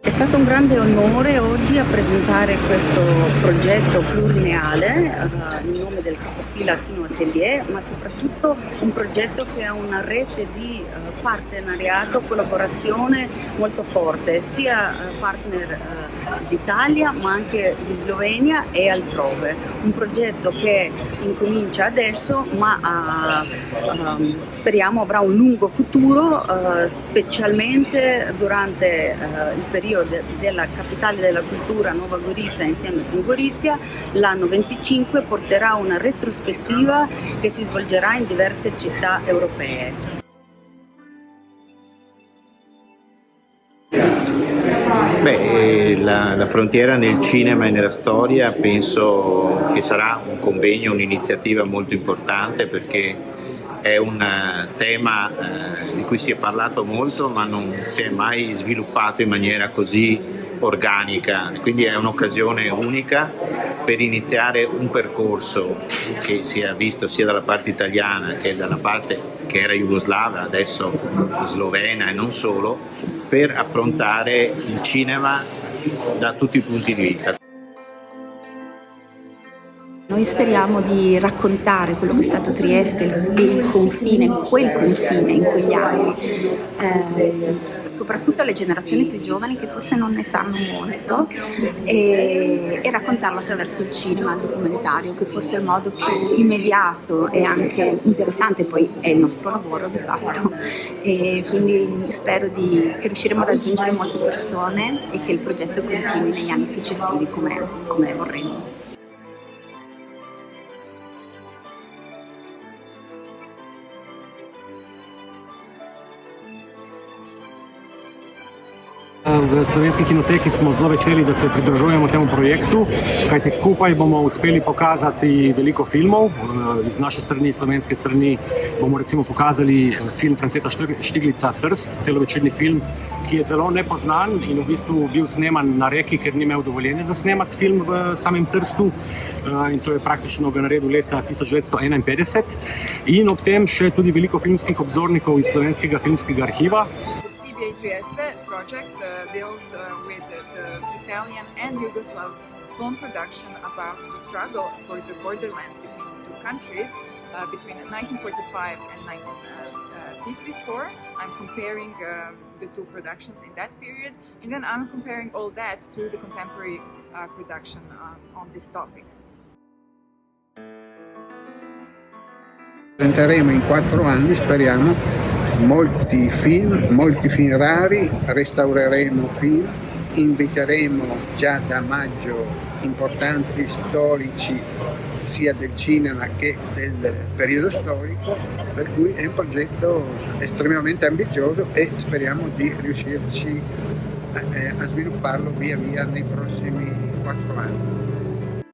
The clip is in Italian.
È stato un grande onore oggi a presentare questo progetto pluriennale in nome del capofila Kino Atelier, ma soprattutto un progetto che ha una rete di partenariato, collaborazione molto forte, sia partner d'Italia ma anche di Slovenia e altrove. Un progetto che incomincia adesso ma speriamo avrà un lungo futuro, specialmente durante il periodo della capitale della cultura Nova Gorica insieme con Gorizia. L'anno 25 porterà una retrospettiva che si svolgerà in diverse città europee. La frontiera nel cinema e nella storia penso che sarà un convegno, un'iniziativa molto importante, perché è un tema di cui si è parlato molto ma non si è mai sviluppato in maniera così organica, quindi è un'occasione unica per iniziare un percorso che si è visto sia dalla parte italiana che dalla parte che era jugoslava, adesso slovena e non solo, per affrontare il cinema da tutti i punti di vista. Noi speriamo di raccontare quello che è stato Trieste, il confine, quel confine in quegli anni, soprattutto alle generazioni più giovani che forse non ne sanno molto, e raccontarlo attraverso il cinema, il documentario, che forse è il modo più immediato e anche interessante, poi è il nostro lavoro di fatto, e quindi spero che riusciremo a raggiungere molte persone e che il progetto continui negli anni successivi come vorremmo. V Slovenski kinoteki smo zelo veseli, da se pridružujemo temu projektu, kajti skupaj bomo uspeli pokazati veliko filmov. Iz naše strani, slovenske strani, bomo recimo pokazali film Franceta Štiglica Trst, celovečerni film, ki je zelo nepoznan in v bistvu bil sneman na Reki, ker ni imel dovoljenja za snemati film v samem Trstu, in to je praktično ga naredil leta 1951. In ob tem še tudi veliko filmskih obzornikov iz Slovenskega filmskega arhiva. CBA Trieste project deals with the Italian and Yugoslav film production about the struggle for the borderlands between the two countries between 1945 and 1954. I'm comparing the two productions in that period, and then I'm comparing all that to the contemporary production on this topic. Presenteremo in 4 anni, speriamo, molti film rari, restaureremo film, inviteremo già da maggio importanti storici sia del cinema che del periodo storico, per cui è un progetto estremamente ambizioso e speriamo di riuscirci a svilupparlo via via nei prossimi 4 anni.